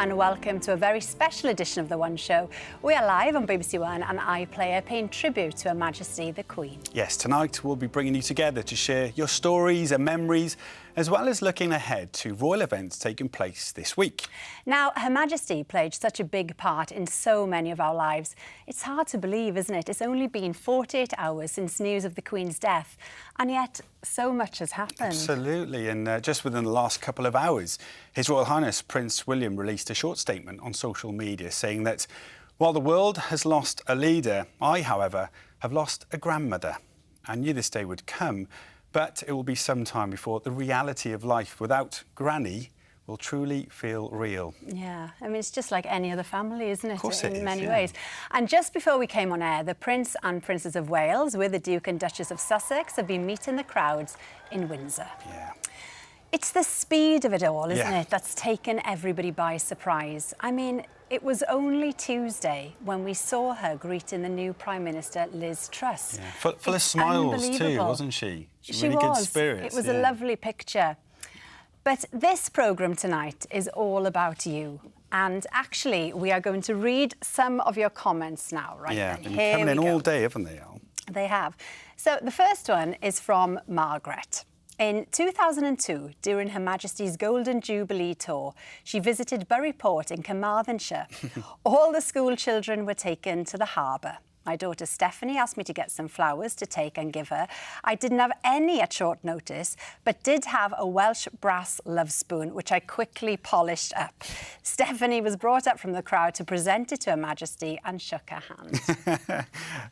and welcome to a very special edition of The One Show. We are live on BBC One and iPlayer, paying tribute to Her Majesty the Queen. Yes, tonight we'll be bringing you together to share your stories and memories, as well as looking ahead to royal events taking place this week. Now, Her Majesty played such a big part in so many of our lives. It's hard to believe, isn't it? It's only been 48 hours since news of the Queen's death, and yet so much has happened. Absolutely, and just within the last couple of hours, His Royal Highness Prince William released a short statement on social media saying that while the world has lost a leader, I, however, have lost a grandmother. I knew this day would come, but it will be some time before the reality of life without Granny will truly feel real. Yeah, I mean, it's just like any other family, isn't it? Of course it is, in many yeah. ways. And just before we came on air, the Prince and Princess of Wales with the Duke and Duchess of Sussex have been meeting the crowds in Windsor. Yeah. It's the speed of it all, isn't Yeah. it, that's taken everybody by surprise. I mean, it was only Tuesday when we saw her greeting the new Prime Minister, Liz Truss. Yeah. Full of smiles too, wasn't she? She really was. Good spirits. It was a lovely picture. But this programme tonight is all about you. And actually, we are going to read some of your comments now, right? Yeah, then. been Here coming in we go. all day, haven't they, Al? They have. So the first one is from Margaret. In 2002, during Her Majesty's Golden Jubilee tour, she visited Buryport in Carmarthenshire. All the school children were taken to the harbour. My daughter Stephanie asked me to get some flowers to take and give her. I didn't have any at short notice, but did have a Welsh brass love spoon, which I quickly polished up. Stephanie was brought up from the crowd to present it to Her Majesty and shook her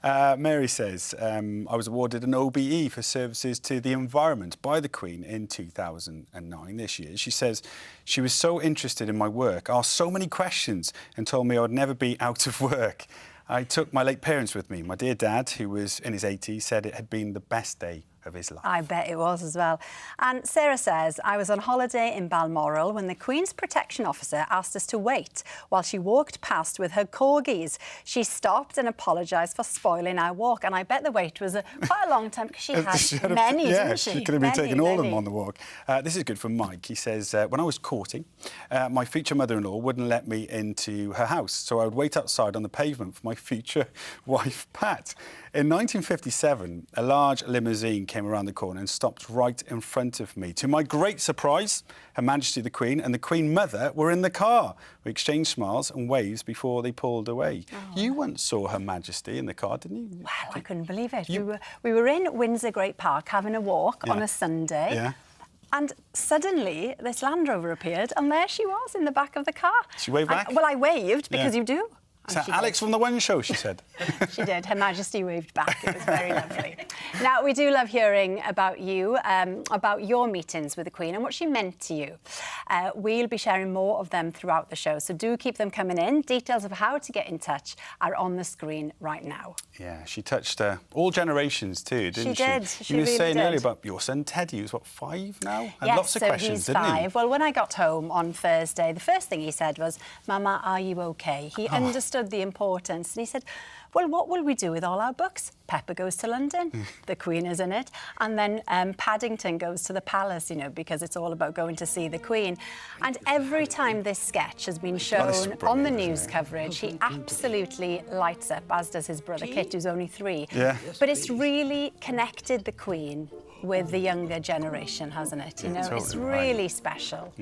hand. Mary says, I was awarded an OBE for services to the environment by the Queen in 2009 this year. She says she was so interested in my work, asked so many questions and told me I would never be out of work. I took my late parents with me. My dear dad, who was in his 80s, said it had been the best day of his life. I bet it was as well. And Sarah says, I was on holiday in Balmoral when the Queen's protection officer asked us to wait while she walked past with her corgis. She stopped and apologised for spoiling our walk. And I bet the wait was quite a long time because she had many, didn't she? She could have been taking all of them on the walk. This is good from Mike. He says, when I was courting, my future mother-in-law wouldn't let me into her house, so I would wait outside on the pavement for my future wife, Pat. In 1957, a large limousine came around the corner and stopped right in front of me. To my great surprise, Her Majesty the Queen and the Queen Mother were in the car. We exchanged smiles and waves before they pulled away. Oh. You once saw Her Majesty in the car, didn't you? Well, I couldn't believe it. We were in Windsor Great Park having a walk on a Sunday. Yeah. And suddenly, this Land Rover appeared, and there she was in the back of the car. She waved back? Well, I waved, because you do. So Alex from The One Show, she said. She did. Her Majesty waved back. It was very lovely. Now, we do love hearing about you, about your meetings with the Queen and what she meant to you. We'll be sharing more of them throughout the show, so do keep them coming in. Details of how to get in touch are on the screen right now. Yeah, she touched all generations too, didn't she? She did. You were really saying did. earlier about your son Teddy, who's, what, 5 now? And Yes, lots of so questions, he's didn't 5. he? Well, when I got home on Thursday, the first thing he said was, Mama, are you OK? He understood the importance. And he said, well, what will we do with all our books? Pepper Goes to London, the Queen is in it. And then Paddington Goes to the Palace, you know, because it's all about going to see the Queen. And every time this sketch has been shown on the news coverage, he absolutely lights up, as does his brother Kit, who's only 3. Yeah. But it's really connected the Queen with the younger generation, hasn't it? You know, totally it's really special.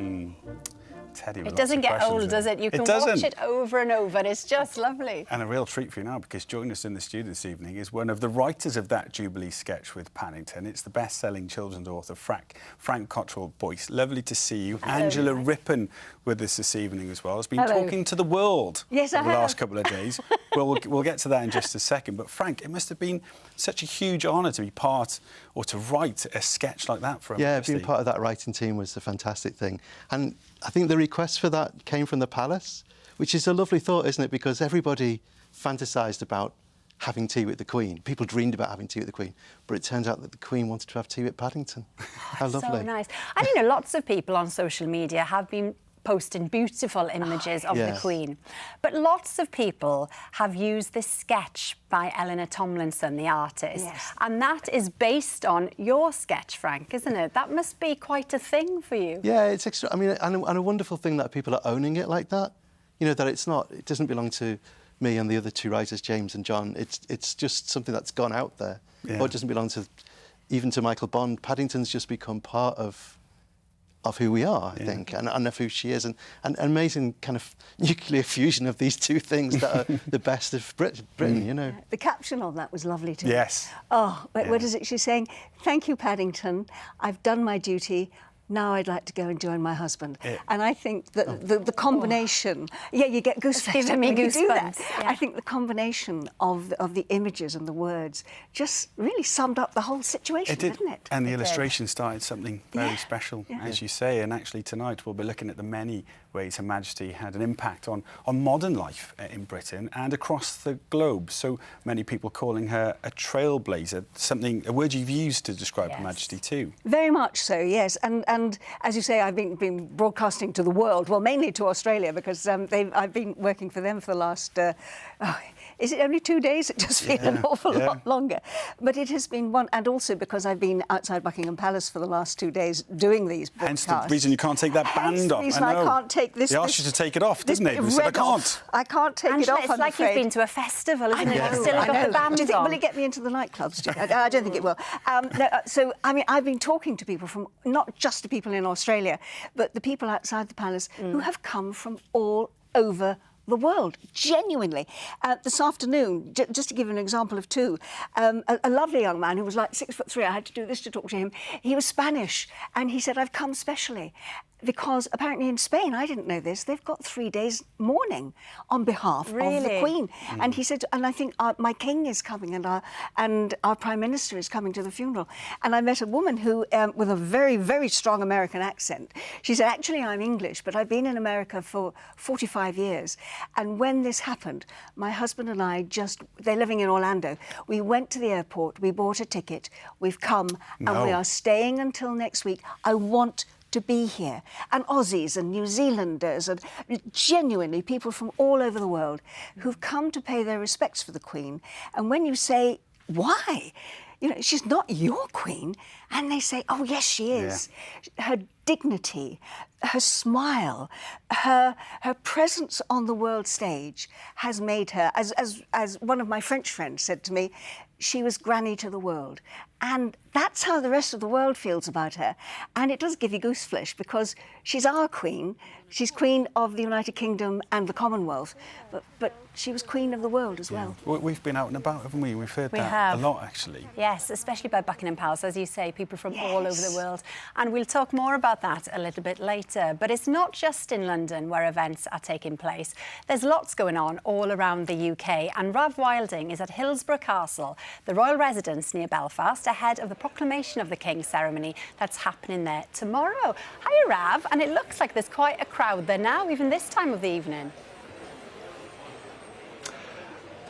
Teddy, it doesn't get old, does it? You can watch it over and over, and it's just lovely. And a real treat for you now, because joining us in the studio this evening is one of the writers of that Jubilee sketch with Paddington. It's the best-selling children's author, Frank Cottrell-Boyce. Lovely to see you. Hello. Angela Rippon with us this evening as well. Has been talking to the world over the last couple of days. We'll get to that in just a second. But Frank, it must have been such a huge honour to be part or to write a sketch like that for Her Majesty. Being part of that writing team was a fantastic thing. And I think the request for that came from the palace, which is a lovely thought, isn't it? Because everybody fantasised about having tea with the Queen. People dreamed about having tea with the Queen, but it turns out that the Queen wanted to have tea with Paddington. How lovely. So nice. And, you know, lots of people on social media have been posting beautiful images of the Queen. But lots of people have used this sketch by Eleanor Tomlinson, the artist. Yes. And that is based on your sketch, Frank, isn't it? That must be quite a thing for you. Yeah, it's extra. I mean, and a wonderful thing that people are owning it like that. you know, that it doesn't belong to me and the other two writers, James and John. It's just something that's gone out there. Yeah. Or it doesn't belong even to Michael Bond. Paddington's just become part of who we are, I think, and of who she is, and an amazing kind of nuclear fusion of these two things that are the best of Britain, you know. The caption on that was lovely too. Yes. Oh, what is it she's saying? "Thank you, Paddington. I've done my duty. Now I'd like to go and join my husband." And I think that the combination... Yeah, you get goosebumps Giving me when you do that. goosebumps, yeah. I think the combination of the images and the words just really summed up the whole situation, didn't it? And the illustration started something very special, Yeah. as you say. And actually tonight we'll be looking at the many ways Her Majesty had an impact on modern life in Britain and across the globe. So many people calling her a trailblazer, a word you've used to describe Her Majesty too. Very much so, yes. And as you say, I've been broadcasting to the world, well, mainly to Australia, because I've been working for them for the last... is it only 2 days? It just feels an awful lot longer. But it has been one... And also because I've been outside Buckingham Palace for the last 2 days doing these broadcasts. Hence the reason you can't take that band off. Hence the reason I can't take this... They asked you to take it off, didn't they? They said, I can't. I can't take Angela, it off, it's like you've been to a festival, isn't it? I know, You've still I got know. the band Do you think, on. will it get me into the nightclubs? I don't think it will. So, I mean, I've been talking to people from, not just the people in Australia, but the people outside the palace who have come from all over the world, genuinely. This afternoon, just to give you an example of two, a lovely young man who was like 6'3", I had to do this to talk to him. He was Spanish, and he said, "I've come specially." Because apparently in Spain, I didn't know this, they've got 3 days mourning on behalf of the Queen. And he said, and I think my king is coming and our Prime Minister is coming to the funeral. And I met a woman who, with a very, very strong American accent, she said, "Actually, I'm English, but I've been in America for 45 years. And when this happened, my husband and I they're living in Orlando, we went to the airport, we bought a ticket, we've come, and we are staying until next week. I want to be here." And Aussies and New Zealanders and genuinely people from all over the world who've come to pay their respects for the Queen. And when you say, why? You know, she's not your Queen. And they say, oh, yes, she is. Yeah. Her dignity, her smile, her presence on the world stage has made her, as one of my French friends said to me, she was granny to the world. And that's how the rest of the world feels about her. And it does give you gooseflesh because she's our Queen. She's Queen of the United Kingdom and the Commonwealth. But she was Queen of the world as well. We've been out and about, haven't we? We've heard that have. a lot, actually. Yes, especially by Buckingham Palace, as you say, people from all over the world. And we'll talk more about that a little bit later. But it's not just in London where events are taking place. There's lots going on all around the UK. And Rav Wilding is at Hillsborough Castle, the royal residence near Belfast, ahead of the Proclamation of the King ceremony that's happening there tomorrow. Hiya, Rav. And it looks like there's quite a crowd there now, even this time of the evening.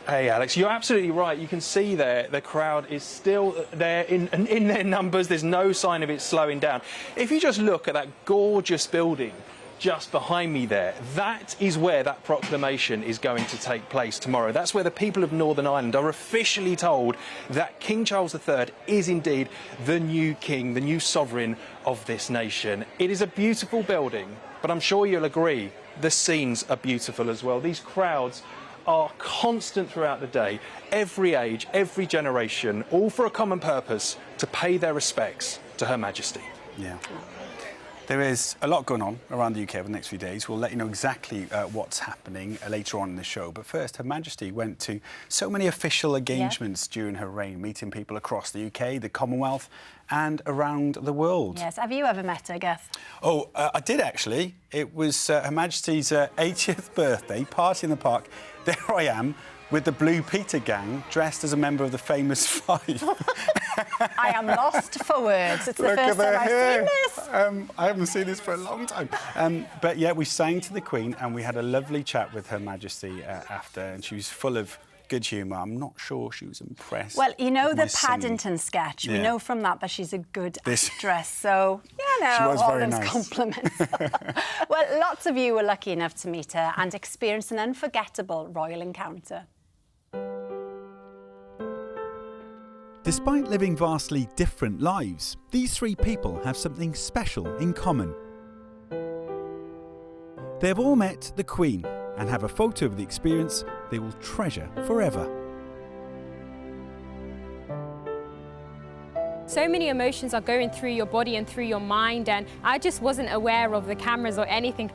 Hey, Alex, you're absolutely right. You can see there the crowd is still there in their numbers. There's no sign of it slowing down. If you just look at that gorgeous building just behind me there, that is where that proclamation is going to take place tomorrow. That's where the people of Northern Ireland are officially told that King Charles III is indeed the new king, the new sovereign of this nation. It is a beautiful building, but I'm sure you'll agree the scenes are beautiful as well. These crowds are constant throughout the day, every age, every generation, all for a common purpose, to pay their respects to Her Majesty. Yeah. There is a lot going on around the UK over the next few days. We'll let you know exactly what's happening later on in the show. But first, Her Majesty went to so many official engagements during her reign, meeting people across the UK, the Commonwealth and around the world. Yes. Have you ever met her, Geth? Oh, I did actually. It was Her Majesty's 80th birthday, party in the park. There I am with the Blue Peter gang, dressed as a member of the famous Five. I am lost for words. It's the first time I've seen this. I haven't seen this for a long time. But yeah, we sang to the Queen and we had a lovely chat with Her Majesty after, and she was full of good humour. I'm not sure she was impressed. Well, you know the singing. Paddington sketch. We know from that she's a good This- actress. So, you know, She was all very those nice. compliments. Well, lots of you were lucky enough to meet her and experience an unforgettable royal encounter. Despite living vastly different lives, these three people have something special in common. They have all met the Queen and have a photo of the experience they will treasure forever. So many emotions are going through your body and through your mind, and I just wasn't aware of the cameras or anything.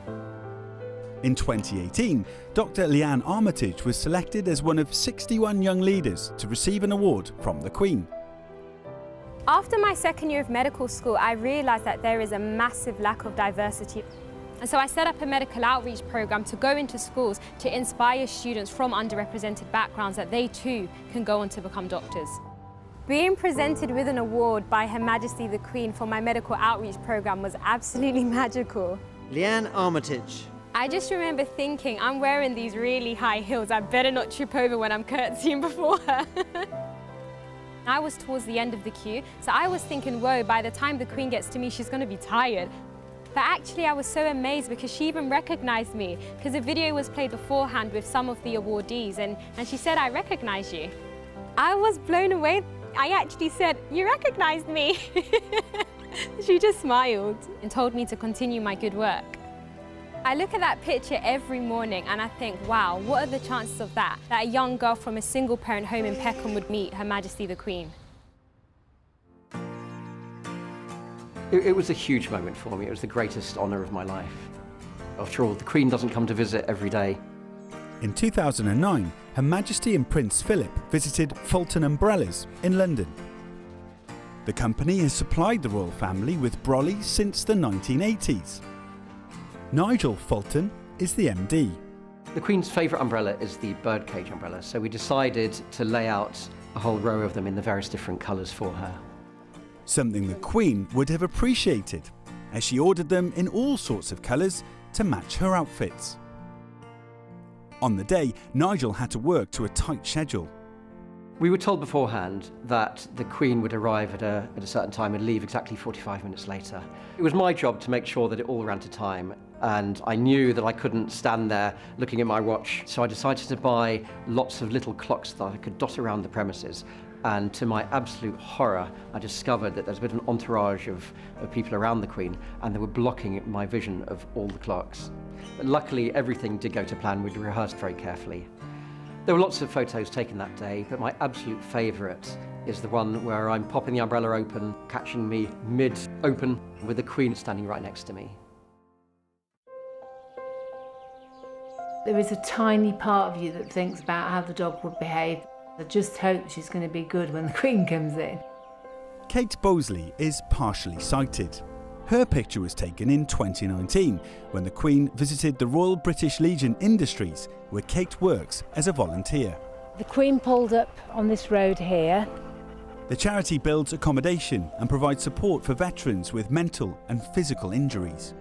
In 2018, Dr. Leanne Armitage was selected as one of 61 young leaders to receive an award from the Queen. After my second year of medical school, I realised that there is a massive lack of diversity. And so I set up a medical outreach programme to go into schools to inspire students from underrepresented backgrounds that they too can go on to become doctors. Being presented with an award by Her Majesty the Queen for my medical outreach programme was absolutely magical. Leanne Armitage. I just remember thinking, I'm wearing these really high heels, I better not trip over when I'm curtsying before her. I was towards the end of the queue, so I was thinking, whoa, by the time the Queen gets to me, she's going to be tired. But actually I was so amazed because she even recognised me, because a video was played beforehand with some of the awardees, and she said, I recognise you. I was blown away. I actually said, you recognised me. She just smiled and told me to continue my good work. I look at that picture every morning and I think, wow, what are the chances of that a young girl from a single parent home in Peckham would meet Her Majesty the Queen? It was a huge moment for me. It was the greatest honour of my life. After all, the Queen doesn't come to visit every day. In 2009, Her Majesty and Prince Philip visited Fulton Umbrellas in London. The company has supplied the royal family with brollies since the 1980s. Nigel Fulton is the MD. The Queen's favourite umbrella is the birdcage umbrella, so we decided to lay out a whole row of them in the various different colours for her. Something the Queen would have appreciated, as she ordered them in all sorts of colours to match her outfits. On the day, Nigel had to work to a tight schedule. We were told beforehand that the Queen would arrive at a certain time and leave exactly 45 minutes later. It was my job to make sure that it all ran to time, and I knew that I couldn't stand there looking at my watch, so I decided to buy lots of little clocks that I could dot around the premises. And to my absolute horror, I discovered that there's a bit of an entourage of people around the Queen, and they were blocking my vision of all the clocks. But luckily, everything did go to plan. We'd rehearsed very carefully. There were lots of photos taken that day, but my absolute favourite is the one where I'm popping the umbrella open, catching me mid-open, with the Queen standing right next to me. There is a tiny part of you that thinks about how the dog would behave. I just hope she's going to be good when the Queen comes in. Kate Bosley is partially sighted. Her picture was taken in 2019 when the Queen visited the Royal British Legion Industries, where Kate works as a volunteer. The Queen pulled up on this road here. The charity builds accommodation and provides support for veterans with mental and physical injuries.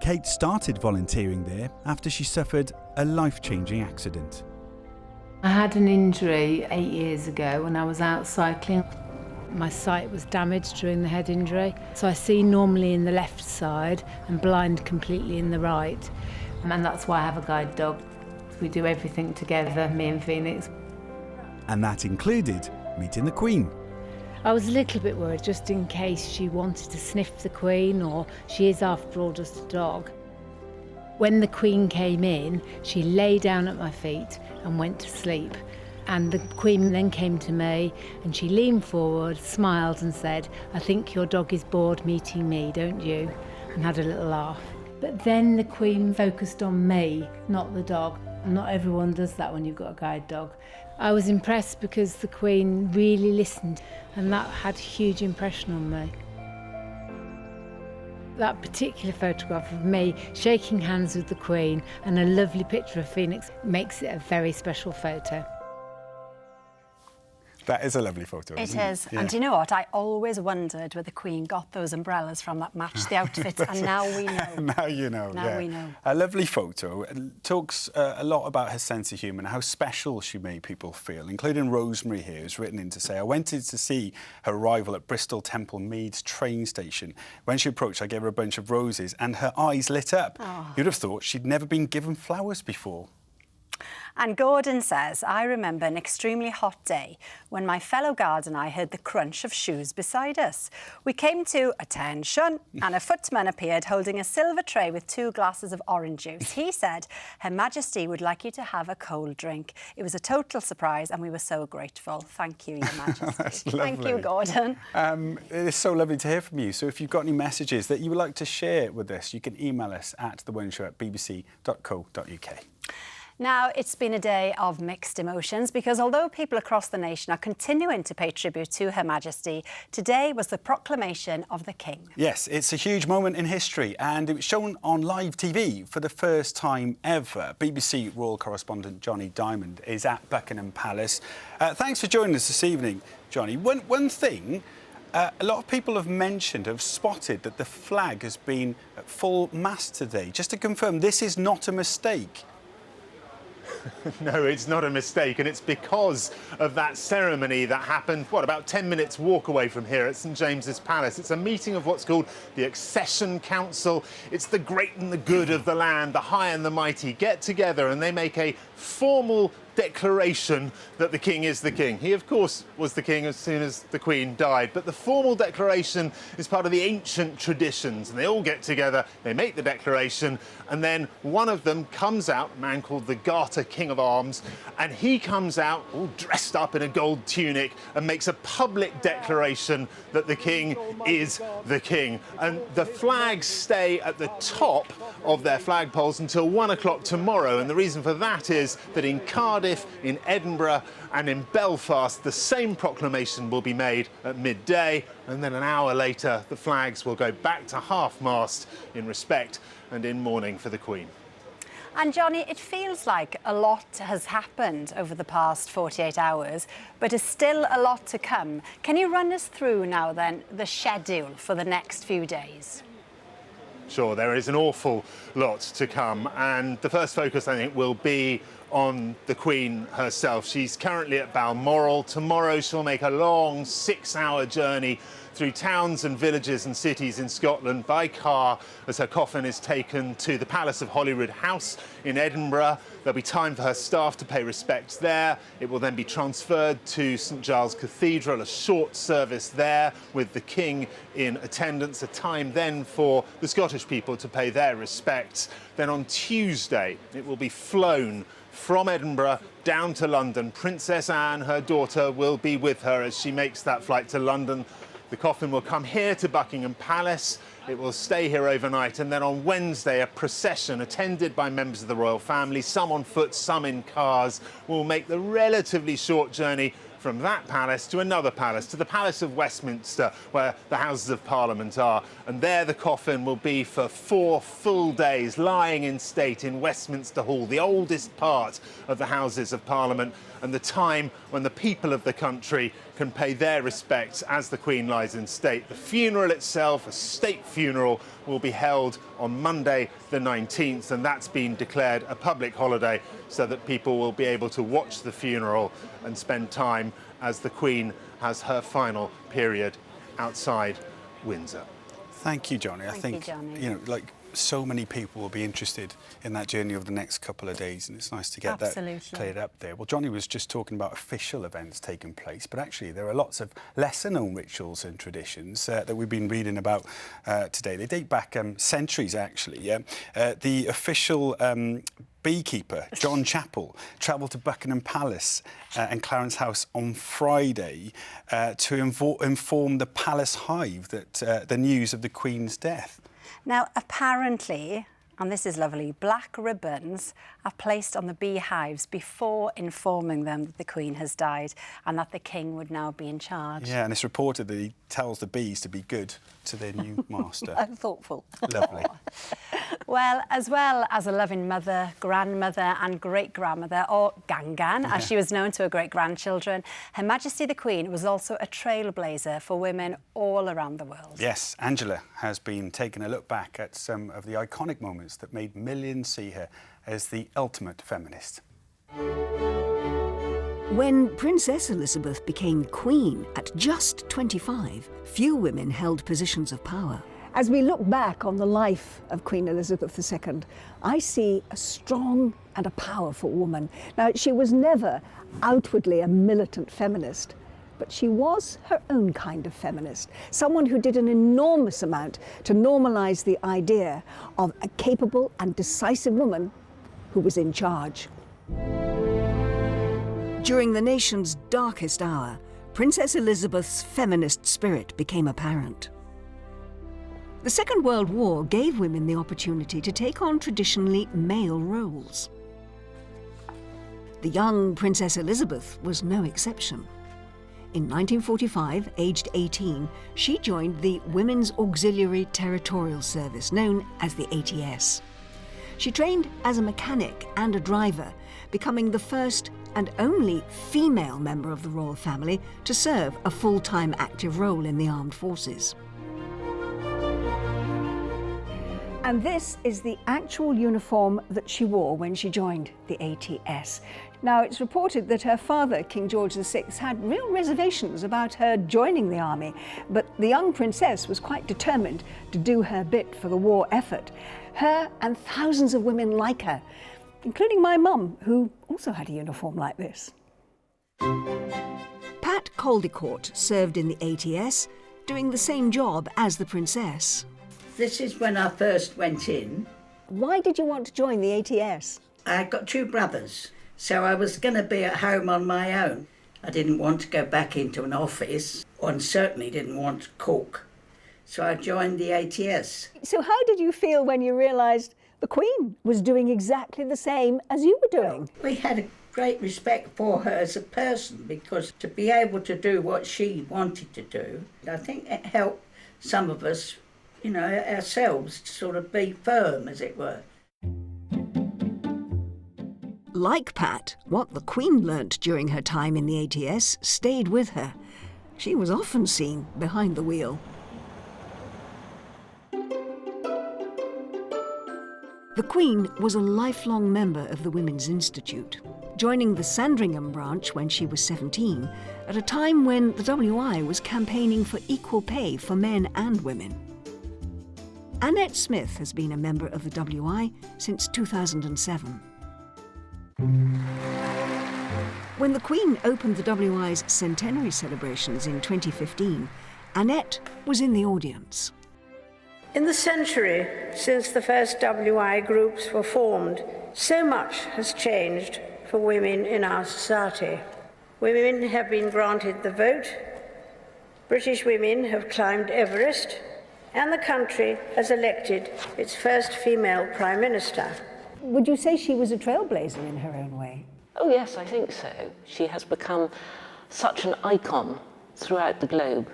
Kate started volunteering there after she suffered a life-changing accident. I had an injury 8 years ago when I was out cycling. My sight was damaged during the head injury, so I see normally in the left side and blind completely in the right. And that's why I have a guide dog. We do everything together, me and Phoenix. And that included meeting the Queen. I was a little bit worried just in case she wanted to sniff the Queen, or she is after all just a dog. When the Queen came in, she lay down at my feet and went to sleep. And the Queen then came to me and she leaned forward, smiled and said, I think your dog is bored meeting me, don't you? And had a little laugh. But then the Queen focused on me, not the dog. Not everyone does that when you've got a guide dog. I was impressed because the Queen really listened, and that had a huge impression on me. That particular photograph of me shaking hands with the Queen and a lovely picture of Phoenix makes it a very special photo. That is a lovely photo, isn't it? It is. Yeah. And do you know what? I always wondered where the Queen got those umbrellas from that matched the outfits, and now we know. Now you know. Now we know. A lovely photo. It talks a lot about her sense of humour and how special she made people feel, including Rosemary here, who's written in to say, I went in to see her arrival at Bristol Temple Meads train station. When she approached, I gave her a bunch of roses and her eyes lit up. Oh. You'd have thought she'd never been given flowers before. And Gordon says, I remember an extremely hot day when my fellow guard and I heard the crunch of shoes beside us. We came to attention and a footman appeared holding a silver tray with 2 glasses of orange juice. He said, Her Majesty would like you to have a cold drink. It was a total surprise and we were so grateful. Thank you, Your Majesty. That's Thank you, lovely. Gordon. It's so lovely to hear from you. So if you've got any messages that you would like to share with us, you can email us at thewomanshow@bbc.co.uk. Now, it's been a day of mixed emotions because although people across the nation are continuing to pay tribute to Her Majesty, today was the proclamation of the King. Yes, it's a huge moment in history and it was shown on live TV for the first time ever. BBC Royal Correspondent Johnny Diamond is at Buckingham Palace. Thanks for joining us this evening, Johnny. One thing a lot of people have spotted that the flag has been at full mast today. Just to confirm, this is not a mistake. No, it's not a mistake, and it's because of that ceremony that happened, about 10 minutes walk away from here at St James's Palace. It's a meeting of what's called the Accession Council. It's the great and the good of the land, the high and the mighty get together and they make a formal declaration that the King is the King. He, of course, was the King as soon as the Queen died, but the formal declaration is part of the ancient traditions, and they all get together, they make the declaration, and then one of them comes out, a man called the Garter King of Arms, and he comes out all dressed up in a gold tunic and makes a public declaration that the King is the King. And the flags stay at the top of their flagpoles until 1 o'clock tomorrow, and the reason for that is that in Cardiff, in Edinburgh and in Belfast, the same proclamation will be made at midday, and then an hour later the flags will go back to half-mast in respect and in mourning for the Queen. And Johnny, it feels like a lot has happened over the past 48 hours, but there's still a lot to come. Can you run us through now then the schedule for the next few days? Sure, there is an awful lot to come, and the first focus, I think, will be on the Queen herself. She's currently at Balmoral. Tomorrow she'll make a long 6-hour journey through towns and villages and cities in Scotland by car as her coffin is taken to the Palace of Holyrood House in Edinburgh. There'll be time for her staff to pay respects there. It will then be transferred to St Giles Cathedral, a short service there with the King in attendance, a time then for the Scottish people to pay their respects. Then on Tuesday it will be flown from Edinburgh down to London. Princess Anne, her daughter, will be with her as she makes that flight to London. The coffin will come here to Buckingham Palace. It will stay here overnight, and then on Wednesday a procession attended by members of the royal family, some on foot, some in cars, will make the relatively short journey from that palace to another palace, to the Palace of Westminster, where the Houses of Parliament are. And there the coffin will be for 4 full days, lying in state in Westminster Hall, the oldest part of the Houses of Parliament, and the time when the people of the country can pay their respects as the Queen lies in state. The funeral itself, a state funeral, will be held on Monday the 19th, and that's been declared a public holiday so that people will be able to watch the funeral and spend time as the Queen has her final period outside Windsor. Thank you, Johnny. I think, Johnny. you know, like so many people will be interested in that journey over the next couple of days, and it's nice to get that cleared up there. Well, Johnny was just talking about official events taking place, but actually there are lots of lesser-known rituals and traditions that we've been reading about today. They date back centuries, actually. The official beekeeper, John Chappell, travelled to Buckingham Palace and Clarence House on Friday to inform the palace hive that the news of the Queen's death. Now, apparently, and this is lovely, black ribbons are placed on the beehives before informing them that the Queen has died and that the King would now be in charge. Yeah, and it's reported that he tells the bees to be good to their new master. I'm thoughtful. Lovely. Well as a loving mother, grandmother and great-grandmother, or Gangan, as she was known to her great-grandchildren, Her Majesty the Queen was also a trailblazer for women all around the world. Yes, Angela has been taking a look back at some of the iconic moments that made millions see her as the ultimate feminist. When Princess Elizabeth became Queen at just 25, few women held positions of power. As we look back on the life of Queen Elizabeth II, I see a strong and a powerful woman. Now, she was never outwardly a militant feminist, but she was her own kind of feminist, someone who did an enormous amount to normalise the idea of a capable and decisive woman who was in charge. During the nation's darkest hour, Princess Elizabeth's feminist spirit became apparent. The Second World War gave women the opportunity to take on traditionally male roles. The young Princess Elizabeth was no exception. In 1945, aged 18, she joined the Women's Auxiliary Territorial Service, known as the ATS. She trained as a mechanic and a driver, becoming the first and only female member of the royal family to serve a full-time active role in the armed forces. And this is the actual uniform that she wore when she joined the ATS. Now, it's reported that her father, King George VI, had real reservations about her joining the army, but the young princess was quite determined to do her bit for the war effort. Her and thousands of women like her, including my mum, who also had a uniform like this. Pat Caldecourt served in the ATS, doing the same job as the princess. This is when I first went in. Why did you want to join the ATS? I got two brothers, so I was going to be at home on my own. I didn't want to go back into an office, and certainly didn't want to cook. So I joined the ATS. So how did you feel when you realised the Queen was doing exactly the same as you were doing? We had a great respect for her as a person, because to be able to do what she wanted to do, I think it helped some of us, you know, ourselves, to sort of be firm, as it were. Like Pat, what the Queen learnt during her time in the ATS stayed with her. She was often seen behind the wheel. The Queen was a lifelong member of the Women's Institute, joining the Sandringham branch when she was 17, at a time when the WI was campaigning for equal pay for men and women. Annette Smith has been a member of the WI since 2007. When the Queen opened the WI's centenary celebrations in 2015, Annette was in the audience. In the century since the first WI groups were formed, so much has changed for women in our society. Women have been granted the vote, British women have climbed Everest, and the country has elected its first female Prime Minister. Would you say she was a trailblazer in her own way? Oh yes, I think so. She has become such an icon throughout the globe.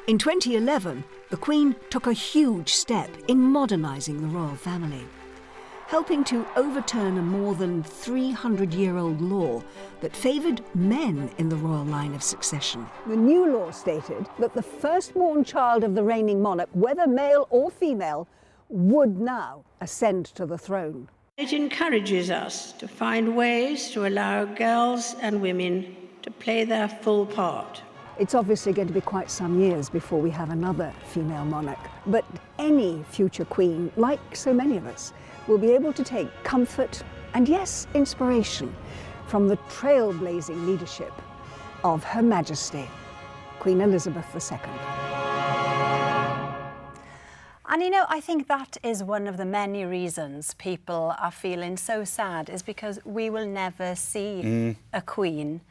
In 2011, the Queen took a huge step in modernising the royal family, helping to overturn a more than 300-year-old law that favoured men in the royal line of succession. The new law stated that the firstborn child of the reigning monarch, whether male or female, would now ascend to the throne. It encourages us to find ways to allow girls and women to play their full part. It's obviously going to be quite some years before we have another female monarch, but any future queen, like so many of us, will be able to take comfort and, yes, inspiration from the trailblazing leadership of Her Majesty, Queen Elizabeth II. And you know, I think that is one of the many reasons people are feeling so sad, is because we will never see a queen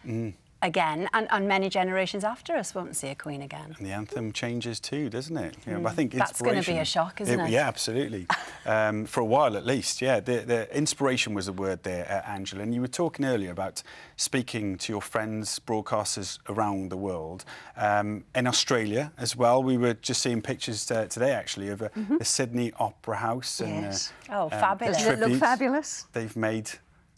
again, and many generations after us won't see a queen again. And the anthem changes too, doesn't it? You know, I think that's going to be a shock, isn't it? Yeah, absolutely. For a while at least, yeah. The inspiration was a word there, Angela. And you were talking earlier about speaking to your friends, broadcasters around the world. In Australia as well, we were just seeing pictures today, actually, of the Sydney Opera House. Yes. And, fabulous. Doesn't it look fabulous? They've made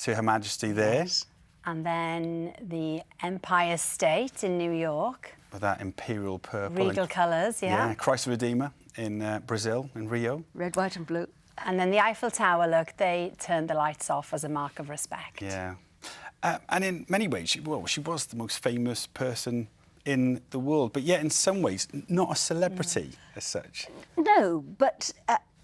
to Her Majesty there. Yes. And then the Empire State in New York. With that imperial purple. Regal colours, yeah. Yeah, Christ the Redeemer in Brazil, in Rio. Red, white and blue. And then the Eiffel Tower, look, they turned the lights off as a mark of respect. Yeah. And in many ways, she was the most famous person in the world, but yet in some ways not a celebrity as such. No, but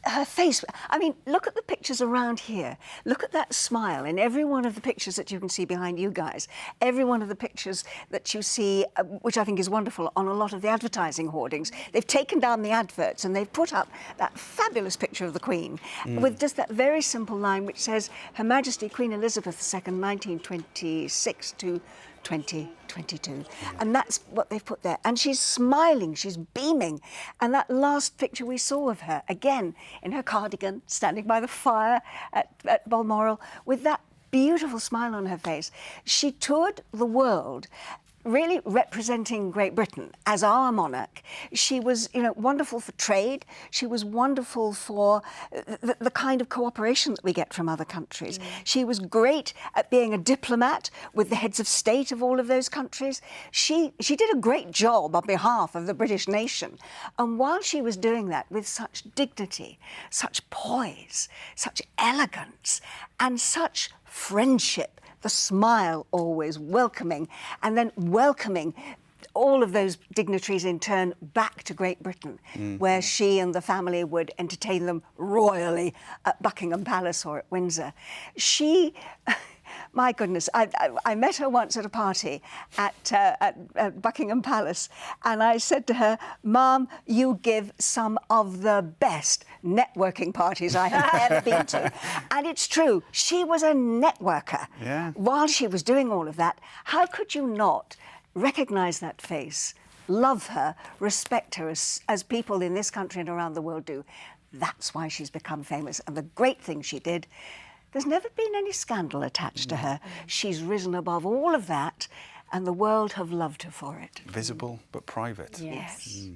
her face, I mean, look at the pictures around here. Look at that smile in every one of the pictures that you can see behind you guys. Every one of the pictures that you see, which I think is wonderful, on a lot of the advertising hoardings. They've taken down the adverts and they've put up that fabulous picture of the Queen with just that very simple line which says, Her Majesty Queen Elizabeth II, 1926 to 2022. And that's what they've put there. And she's smiling, she's beaming. And that last picture we saw of her, again, in her cardigan, standing by the fire at Balmoral, with that beautiful smile on her face. She toured the world, really representing Great Britain as our monarch. She was, you know, wonderful for trade. She was wonderful for the kind of cooperation that we get from other countries. She was great at being a diplomat with the heads of state of all of those countries. She did a great job on behalf of the British nation. And while she was doing that with such dignity, such poise, such elegance, and such friendship, the smile always welcoming, and then welcoming all of those dignitaries in turn back to Great Britain, where she and the family would entertain them royally at Buckingham Palace or at Windsor. She, my goodness, I met her once at a party at Buckingham Palace, and I said to her, Mum, you give some of the best networking parties I have ever been to. And it's true, she was a networker. Yeah. While she was doing all of that, how could you not recognise that face, love her, respect her as people in this country and around the world do? That's why she's become famous. And the great thing she did, there's never been any scandal attached to her. She's risen above all of that, and the world have loved her for it. Visible but private. Yes.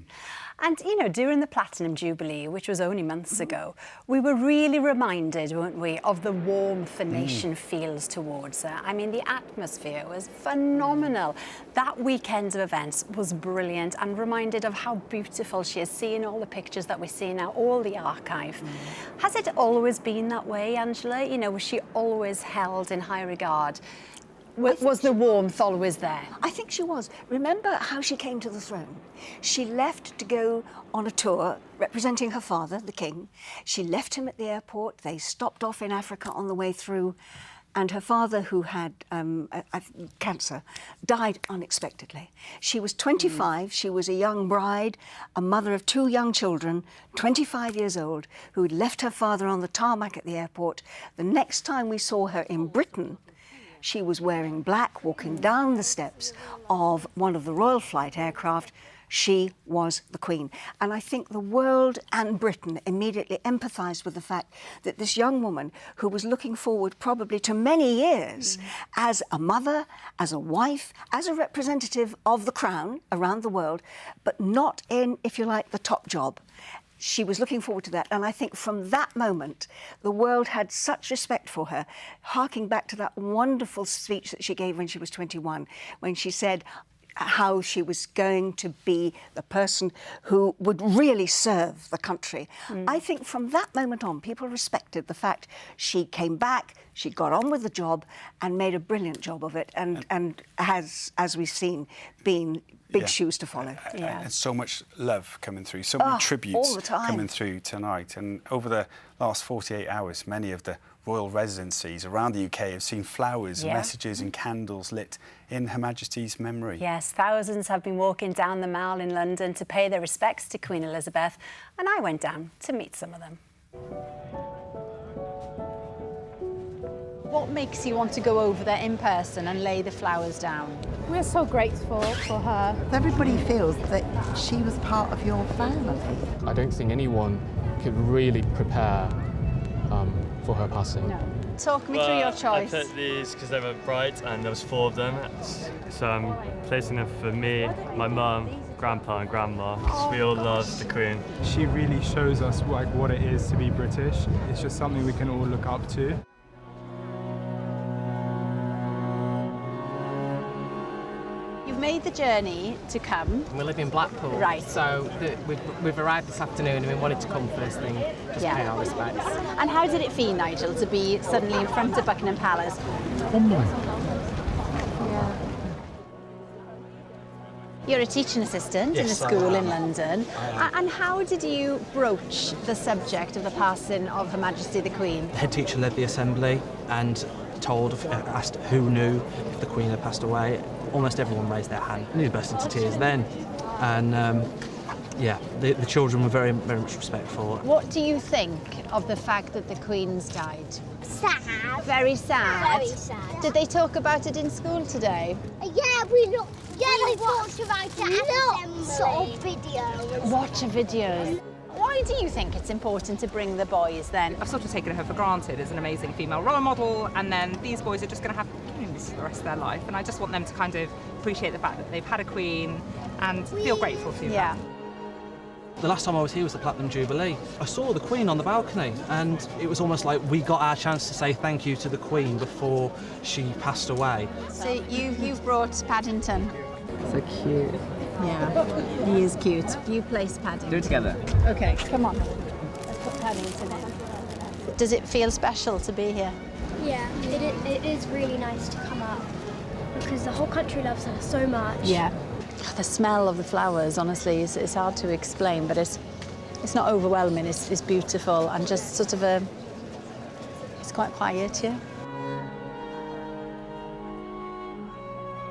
And, you know, during the Platinum Jubilee, which was only months ago, we were really reminded, weren't we, of the warmth the nation feels towards her. I mean, the atmosphere was phenomenal. That weekend of events was brilliant, and reminded of how beautiful she is, seeing all the pictures that we see now, all the archive. Has it always been that way, Angela? You know, was she always held in high regard? Was the warmth always there? I think she was. Remember how she came to the throne? She left to go on a tour representing her father, the king. She left him at the airport. They stopped off in Africa on the way through. And her father, who had cancer, died unexpectedly. She was 25. She was a young bride, a mother of 2 young children, 25 years old, who had left her father on the tarmac at the airport. The next time we saw her in Britain, she was wearing black, walking down the steps of one of the Royal Flight aircraft. She was the Queen. And I think the world and Britain immediately empathised with the fact that this young woman, who was looking forward probably to many years as a mother, as a wife, as a representative of the Crown around the world, but not in, if you like, the top job. She was looking forward to that. And I think from that moment, the world had such respect for her, harking back to that wonderful speech that she gave when she was 21, when she said how she was going to be the person who would really serve the country. I think from that moment on, people respected the fact she came back, she got on with the job and made a brilliant job of it, and has, as we've seen, been big shoes to follow. And so much love coming through, so many tributes coming through tonight. And over the last 48 hours, many of the royal residencies around the UK have seen flowers, messages and candles lit in Her Majesty's memory. Yes, thousands have been walking down the Mall in London to pay their respects to Queen Elizabeth, and I went down to meet some of them. What makes you want to go over there in person and lay the flowers down? We're so grateful for her. Everybody feels that she was part of your family. I don't think anyone could really prepare for her passing. No. Talk me through your choice. I put these because they were bright and there was 4 of them. So I'm placing them for me, my mum, grandpa and grandma, because we all love the Queen. She really shows us what it is to be British. It's just something we can all look up to. Made the journey to come. We live in Blackpool, right? So we've arrived this afternoon and we wanted to come first thing, just pay our respects. And how did it feel, Nigel, to be suddenly in front of Buckingham Palace? You're a teaching assistant in a school in London. And how did you broach the subject of the passing of Her Majesty the Queen? The head teacher led the assembly and asked who knew if the Queen had passed away. Almost everyone raised their hand. And he burst into tears then. And yeah, the children were very, very much respectful. What do you think of the fact that the Queen's died? Sad. Very sad? Very sad. Did they talk about it in school today? Yeah, we looked. Yeah, they talked about it lots of videos. Watch a video. Why do you think it's important to bring the boys then? I've sort of taken her for granted as an amazing female role model, and then these boys are just going to have queens for the rest of their life, and I just want them to kind of appreciate the fact that they've had a queen and feel grateful to her. The last time I was here was the Platinum Jubilee. I saw the Queen on the balcony, and it was almost like we got our chance to say thank you to the Queen before she passed away. So you've brought Paddington. So cute. Yeah, he is cute. You place Paddington. Do it together. Okay, come on. Let's put Paddington in. Does it feel special to be here? Yeah, it is really nice to come up because the whole country loves her so much. Yeah. The smell of the flowers, honestly, is hard to explain, but it's not overwhelming. It's beautiful and just sort of it's quite quiet here.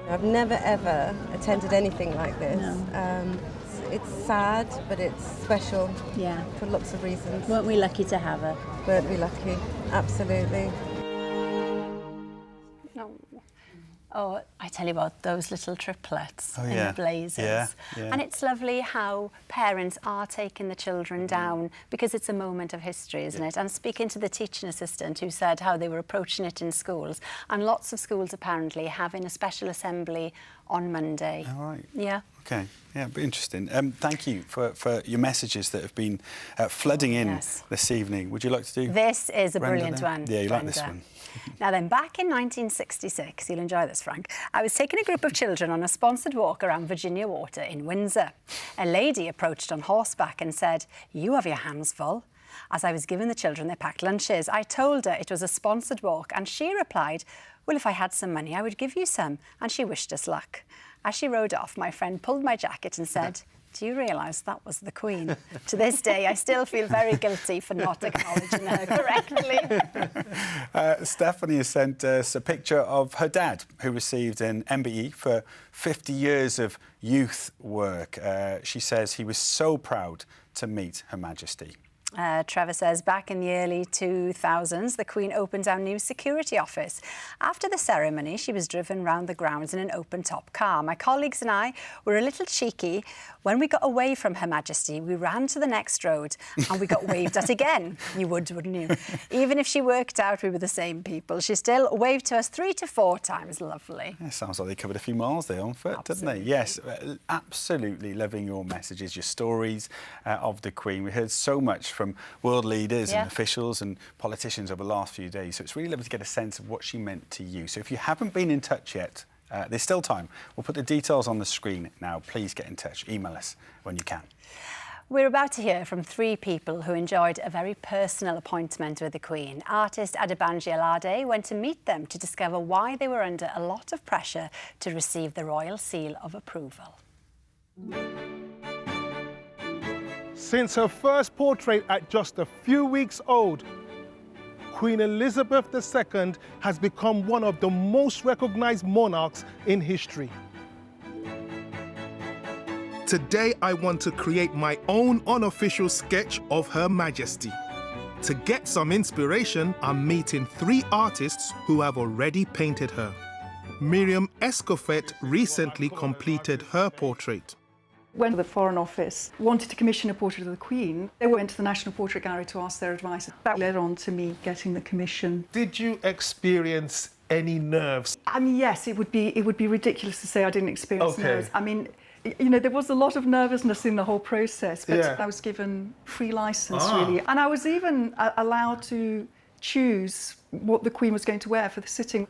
I've never ever attended anything like this. No. It's sad, but it's special. Yeah. For lots of reasons. Weren't we lucky to have her? Weren't we lucky? Absolutely. Oh, I tell you what, those little triplets in yeah. the blazers. Yeah. And it's lovely how parents are taking the children down because it's a moment of history, isn't it? And speaking to the teaching assistant who said how they were approaching it in schools, and lots of schools apparently having a special assembly on Monday. All right. Yeah. Okay, yeah, but interesting. Thank you for your messages that have been flooding in this evening. Would you like to do This is a brilliant one. Yeah, you like this one. Now then, back in 1966, you'll enjoy this, Frank, I was taking a group of children on a sponsored walk around Virginia Water in Windsor. A lady approached on horseback and said, "You have your hands full." As I was giving the children their packed lunches, I told her it was a sponsored walk, and she replied, "Well, if I had some money, I would give you some," and she wished us luck. As she rode off, my friend pulled my jacket and said, "Do you realise that was the Queen?" To this day, I still feel very guilty for not acknowledging her correctly. Stephanie has sent us a picture of her dad, who received an MBE for 50 years of youth work. She says he was so proud to meet Her Majesty. Trevor says, back in the early 2000s, the Queen opened our new security office. After the ceremony, she was driven round the grounds in an open-top car. My colleagues and I were a little cheeky. When we got away from Her Majesty, we ran to the next road and we got waved at again. You would, wouldn't you? Even if she worked out we were the same people, she still waved to us 3 to 4 times. Lovely. Yeah, sounds like they covered a few miles there on foot, didn't they? Yes, absolutely loving your messages, your stories of the Queen. We heard so much from world leaders and officials and politicians over the last few days. So it's really lovely to get a sense of what she meant to you. So if you haven't been in touch yet, there's still time. We'll put the details on the screen now. Please get in touch. Email us when you can. We're about to hear from 3 people who enjoyed a very personal appointment with the Queen. Artist Adebanji Alade went to meet them to discover why they were under a lot of pressure to receive the Royal Seal of Approval. Since her first portrait at just a few weeks old, Queen Elizabeth II has become one of the most recognized monarchs in history. Today, I want to create my own unofficial sketch of Her Majesty. To get some inspiration, I'm meeting 3 artists who have already painted her. Miriam Escofet recently completed her portrait. When the Foreign Office wanted to commission a portrait of the Queen, they went to the National Portrait Gallery to ask their advice. That led on to me getting the commission. Did you experience any nerves? I mean, yes, it would be ridiculous to say I didn't experience nerves. I mean, you know, there was a lot of nervousness in the whole process, but I was given free licence, really. And I was even allowed to choose what the Queen was going to wear for the sitting.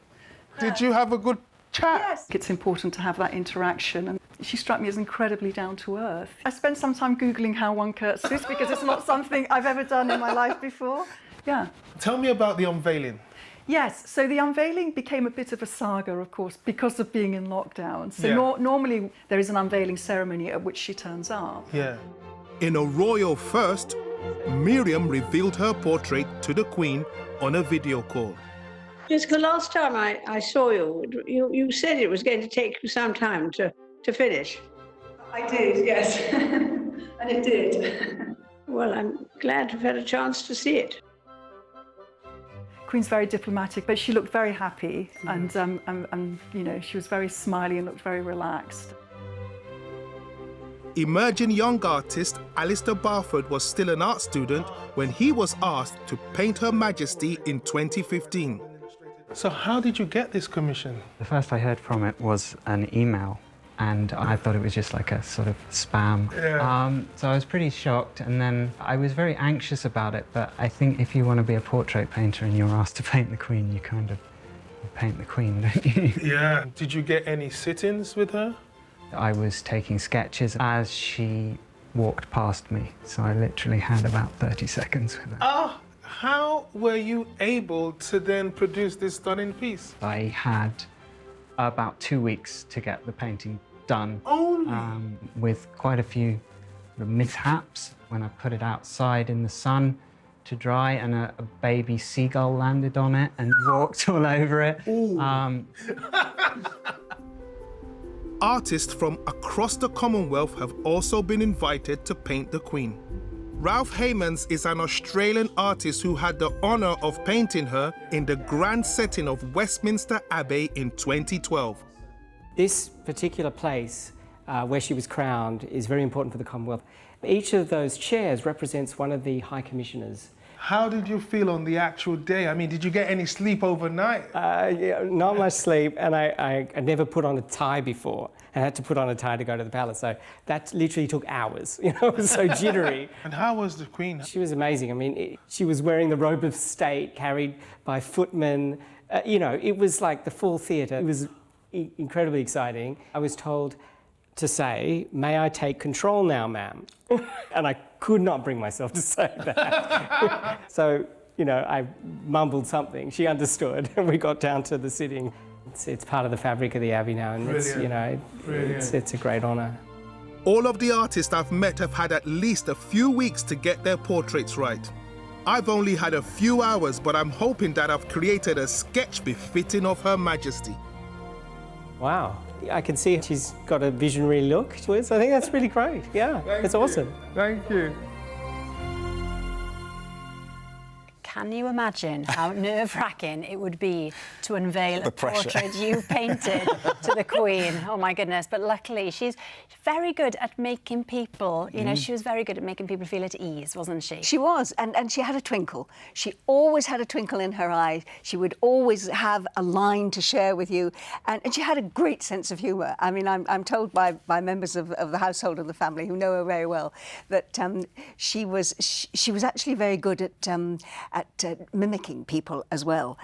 Did you have a good chat? Yes. It's important to have that interaction, and she struck me as incredibly down to earth. I spent some time Googling how one curtsies because it's not something I've ever done in my life before. Yeah. Tell me about the unveiling. Yes, so the unveiling became a bit of a saga, of course, because of being in lockdown. So normally there is an unveiling ceremony at which she turns up. Yeah. In a royal first, Miriam revealed her portrait to the Queen on a video call. Yes, the last time I saw you said it was going to take you some time to finish. I did, yes, and it did. Well, I'm glad you've had a chance to see it. Queen's very diplomatic, but she looked very happy, and you know, she was very smiley and looked very relaxed. Emerging young artist Alistair Barford was still an art student when he was asked to paint Her Majesty in 2015. So how did you get this commission? The first I heard from it was an email, and I thought it was just like a sort of spam. Yeah. So I was pretty shocked, and then I was very anxious about it, but I think if you want to be a portrait painter and you're asked to paint the Queen, you kind of paint the Queen, don't you? Yeah. Did you get any sit-ins with her? I was taking sketches as she walked past me, so I literally had about 30 seconds with her. Oh, how were you able to then produce this stunning piece? I had about 2 weeks to get the painting done. Only? With quite a few mishaps when I put it outside in the sun to dry, and a baby seagull landed on it and walked all over it. Artists from across the Commonwealth have also been invited to paint the Queen. Ralph Haymans is an Australian artist who had the honour of painting her in the grand setting of Westminster Abbey in 2012. This particular place where she was crowned is very important for the Commonwealth. Each of those chairs represents one of the High Commissioners. How did you feel on the actual day? I mean, did you get any sleep overnight? Yeah, not much sleep, and I never put on a tie before. I had to put on a tie to go to the palace, so that literally took hours. You know, it was so jittery. And how was the Queen? She was amazing. I mean, she was wearing the robe of state, carried by footmen. You know, it was like the full theatre. It was incredibly exciting. I was told to say, "May I take control now, ma'am?" And I could not bring myself to say that. So, you know, I mumbled something. She understood, and we got down to the sitting. It's part of the fabric of the Abbey now, and it's, you know, it's a great honour. All of the artists I've met have had at least a few weeks to get their portraits right. I've only had a few hours, but I'm hoping that I've created a sketch befitting of Her Majesty. Wow. I can see she's got a visionary look to it, so I think that's really great. Yeah, it's awesome. Thank you. Can you imagine how nerve-wracking it would be to unveil a portrait you painted to the Queen? Oh, my goodness. But luckily, she's very good at making people, you know, she was very good at making people feel at ease, wasn't she? She was, and she had a twinkle. She always had a twinkle in her eye. She would always have a line to share with you, and she had a great sense of humour. I mean, I'm told by members of the household and the family who know her very well that she was actually very good at mimicking people as well,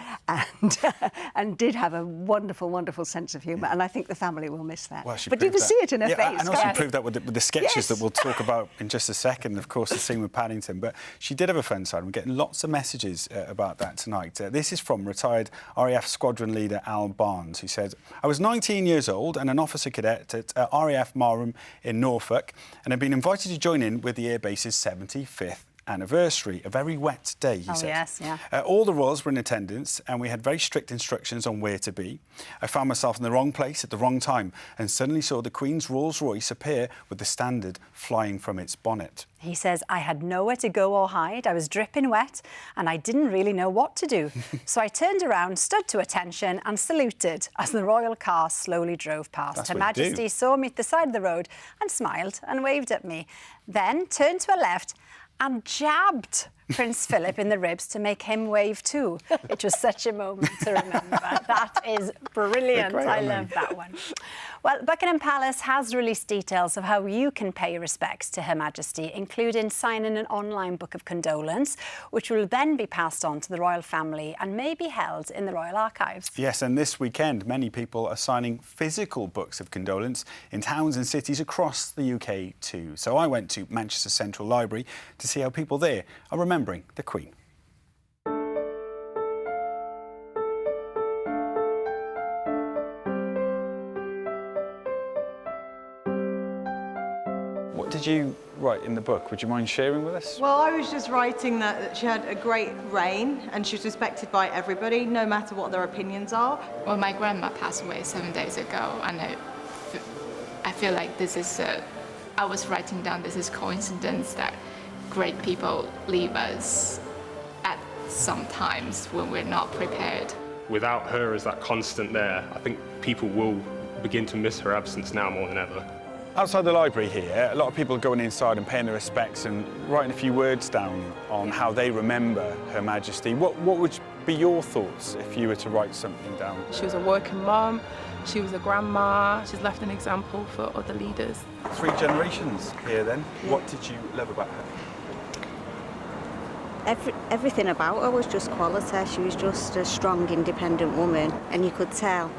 and did have a wonderful, wonderful sense of humour, and I think the family will miss that. Well, but you can see it in her face. And also proved that with the sketches that we'll talk about in just a second, of course, the scene with Paddington. But she did have a fun side. We're getting lots of messages about that tonight. This is from retired RAF squadron leader Al Barnes, who said, "I was 19 years old and an officer cadet at RAF Marham in Norfolk, and had been invited to join in with the airbase's 75th anniversary, a very wet day," he said. Yes, yeah. All the royals were in attendance, and we had very strict instructions on where to be. I found myself in the wrong place at the wrong time, and suddenly saw the Queen's Rolls Royce appear with the standard flying from its bonnet. He says, "I had nowhere to go or hide. I was dripping wet, and I didn't really know what to do. So I turned around, stood to attention, and saluted as the royal car slowly drove past. That's Her what you do. Majesty saw me at the side of the road and smiled and waved at me. Then turned to her left and jabbed Prince Philip in the ribs to make him wave too. It was such a moment to remember." That is brilliant. I love that one. Well, Buckingham Palace has released details of how you can pay respects to Her Majesty, including signing an online book of condolence, which will then be passed on to the royal family and may be held in the Royal Archives. Yes, and this weekend, many people are signing physical books of condolence in towns and cities across the UK too. So I went to Manchester Central Library to see how people there are remembering the Queen. did you write in the book? Would you mind sharing with us? Well, I was just writing that she had a great reign and she was respected by everybody, no matter what their opinions are. Well, my grandma passed away 7 days ago, and I feel like this is I was writing down this is coincidence that great people leave us at some times when we're not prepared. Without her as that constant there, I think people will begin to miss her absence now more than ever. Outside the library here, a lot of people are going inside and paying their respects and writing a few words down on how they remember Her Majesty. What would be your thoughts if you were to write something down? She was a working mum, she was a grandma, she's left an example for other leaders. 3 generations here then. What did you love about her? Everything about her was just quality. She was just a strong, independent woman, and you could tell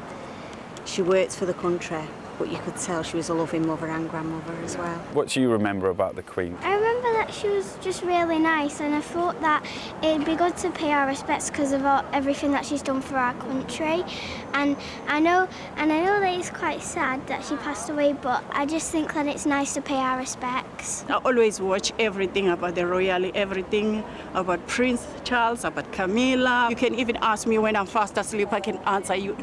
she worked for the country, but you could tell she was a loving mother and grandmother as well. What do you remember about the Queen? I remember that she was just really nice, and I thought that it'd be good to pay our respects because of everything that she's done for our country. And I know that it's quite sad that she passed away, but I just think that it's nice to pay our respects. I always watch everything about the royalty, everything about Prince Charles, about Camilla. You can even ask me when I'm fast asleep, I can answer you.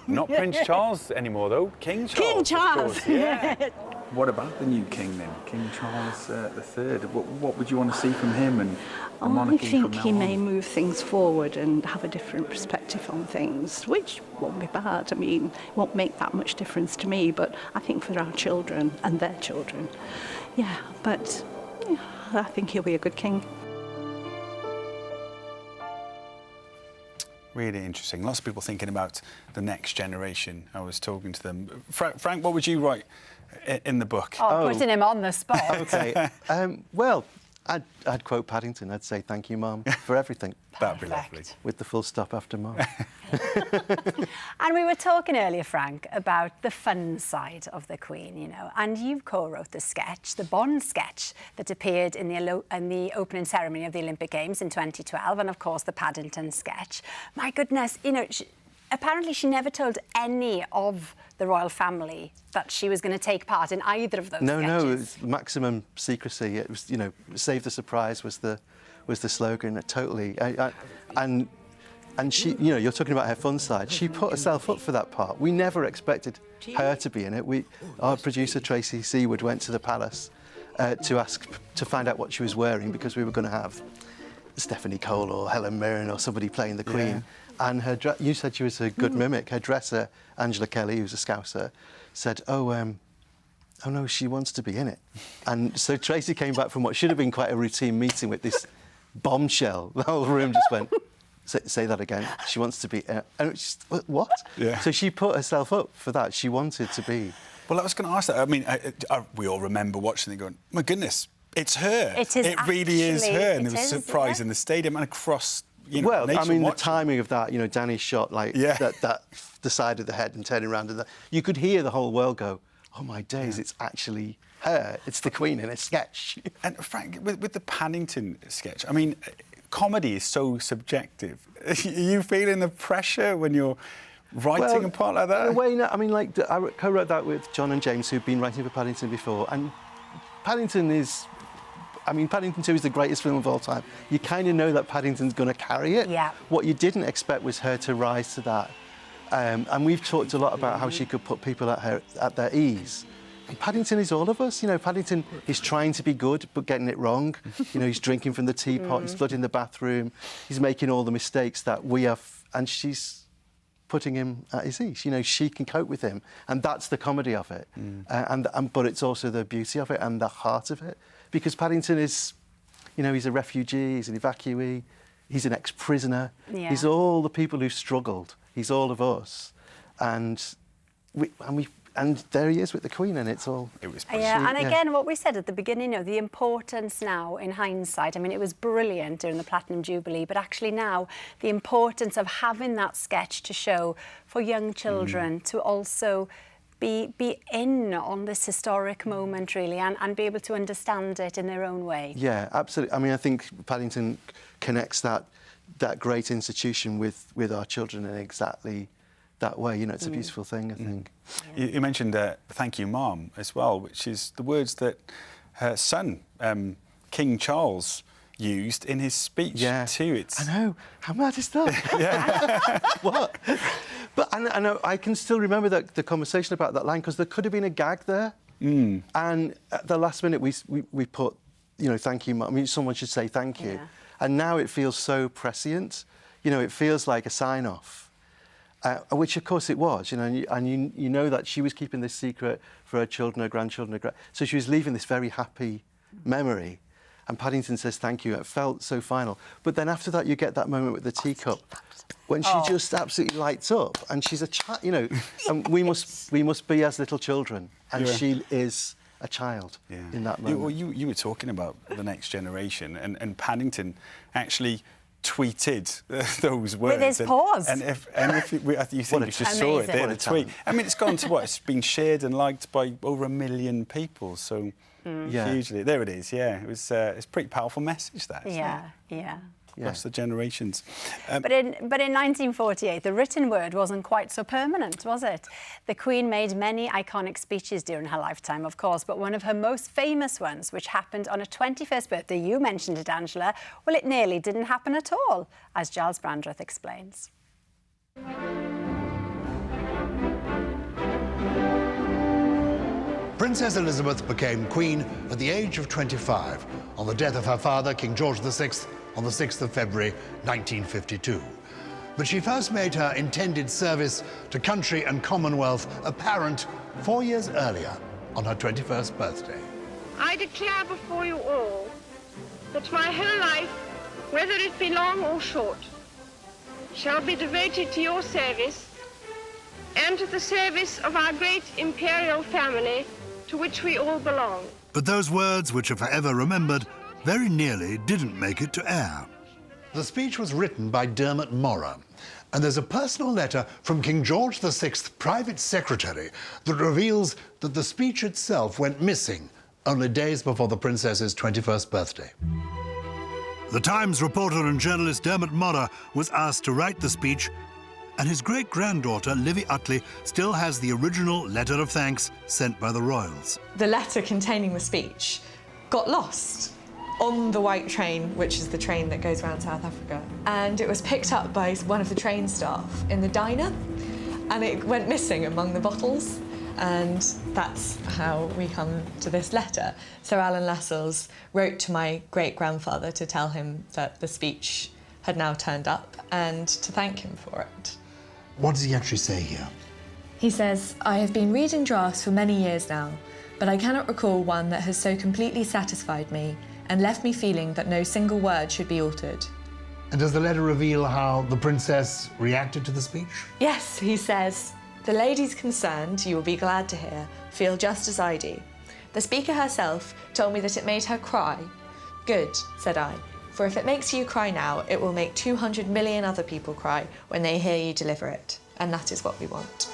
Not Prince Charles anymore, though. King Charles. King Charles. Of course, yeah. What about the new king then, King Charles III? What would you want to see from him and the monarchy I think from now he may on? move things forward and have a different perspective on things, which won't be bad. I mean, it won't make that much difference to me, but I think for our children and their children, yeah. But yeah, I think he'll be a good king. Really interesting. Lots of people thinking about the next generation. I was talking to them. Frank, what would you write in the book? Putting him on the spot. OK. Well, I'd quote Paddington. I'd say, thank you, Mum, for everything. That'd be lovely. With the full stop after Mum. And we were talking earlier, Frank, about the fun side of the Queen, you know, and you co-wrote the sketch, the Bond sketch, that appeared in the opening ceremony of the Olympic Games in 2012, and of course the Paddington sketch. My goodness, you know, apparently she never told any of the royal family that she was going to take part in either of those sketches. No, it was maximum secrecy. It was, you know, save the surprise was the slogan. Totally, and she, you know, you're talking about her fun side. She put herself up for that part. We never expected her to be in it. Our producer Tracy Seaward went to the palace to find out what she was wearing because we were going to have Stephanie Cole or Helen Mirren or somebody playing the Queen. Yeah. And her you said she was a good mimic. Her dresser, Angela Kelly, who's a Scouser, said, oh no, she wants to be in it. And so Tracy came back from what should have been quite a routine meeting with this bombshell. The whole room just went, say that again. She wants to be... and it was just, what? Yeah. So she put herself up for that. She wanted to be... Well, I was going to ask that. I mean, we all remember watching it going, my goodness, it's her. It really is her. And there was surprise in the stadium and across... You know, well, I mean, the timing of that, you know, Danny's shot, like, that the side of the head and turning around, and you could hear the whole world go, oh, my days, it's actually her. It's the Queen in a sketch. And, Frank, with the Paddington sketch, I mean, comedy is so subjective. Are you feeling the pressure when you're writing a part like that? In a way, no. I mean, like, I co-wrote that with John and James, who've been writing for Paddington before, and Paddington is... I mean, Paddington 2 is the greatest film of all time. You kind of know that Paddington's going to carry it. Yeah. What you didn't expect was her to rise to that. And we've talked a lot about how she could put people at their ease. And Paddington is all of us. You know, Paddington is trying to be good, but getting it wrong. You know, he's drinking from the teapot, he's flooding the bathroom, he's making all the mistakes that we have, and she's putting him at his ease. You know, she can cope with him. And that's the comedy of it. But it's also the beauty of it and the heart of it. Because Paddington is, you know, he's a refugee, he's an evacuee, he's an ex-prisoner. Yeah. He's all the people who've struggled. He's all of us. And there he is with the Queen, and it's all... It was yeah, and again, what we said at the beginning, you know, the importance now, in hindsight, I mean, it was brilliant during the Platinum Jubilee, but actually now, the importance of having that sketch to show for young children to also... Be in on this historic moment, really, and be able to understand it in their own way. Yeah, absolutely. I mean, I think Paddington connects that great institution with our children in exactly that way. You know, it's a beautiful thing, I think. You mentioned thank you, Mom, as well, which is the words that her son, King Charles, used in his speech too. I know. How mad is that? Yeah. What? But I know I can still remember the conversation about that line, because there could have been a gag there. And at the last minute we put, you know, thank you, Mum. I mean, someone should say thank you. And now it feels so prescient. You know, it feels like a sign-off. Which, of course, it was, you know, and you know that she was keeping this secret for her children, her grandchildren, so she was leaving this very happy memory. And Paddington says thank you. It felt so final. But then after that, you get that moment with the teacup, when she just absolutely lights up, and she's a child, you know. And we must be as little children, and she is a child in that moment. Well, you were talking about the next generation, and Paddington actually tweeted those words. With his paws. And if you think you just saw it there, the tweet. I mean, it's gone to what? It's been shared and liked by over 1 million people, so hugely. There it is, yeah. It was, it's a pretty powerful message, that, isn't it? Across the generations. But in 1948, the written word wasn't quite so permanent, was it? The Queen made many iconic speeches during her lifetime, of course, but one of her most famous ones, which happened on her 21st birthday, you mentioned it, Angela, well, it nearly didn't happen at all, as Giles Brandreth explains. Princess Elizabeth became Queen at the age of 25 on the death of her father, King George VI, on the 6th of February 1952. But she first made her intended service to country and Commonwealth apparent 4 years earlier, on her 21st birthday. I declare before you all that my whole life, whether it be long or short, shall be devoted to your service and to the service of our great imperial family to which we all belong. But those words, which are forever remembered, very nearly didn't make it to air. The speech was written by Dermot Morra, and there's a personal letter from King George VI's private secretary that reveals that the speech itself went missing only days before the princess's 21st birthday. The Times reporter and journalist Dermot Morra was asked to write the speech, and his great-granddaughter, Livy Utley, still has the original letter of thanks sent by the royals. The letter containing the speech got lost on the white train, which is the train that goes around South Africa. And it was picked up by one of the train staff in the diner, and it went missing among the bottles. And that's how we come to this letter. Sir Alan Lascelles wrote to my great-grandfather to tell him that the speech had now turned up and to thank him for it. What does he actually say here? He says, "I have been reading drafts for many years now, but I cannot recall one that has so completely satisfied me and left me feeling that no single word should be altered." And does the letter reveal how the princess reacted to the speech? Yes, he says, "The ladies concerned, you will be glad to hear, feel just as I do. The speaker herself told me that it made her cry. Good, said I, for if it makes you cry now, it will make 200 million other people cry when they hear you deliver it. And that is what we want."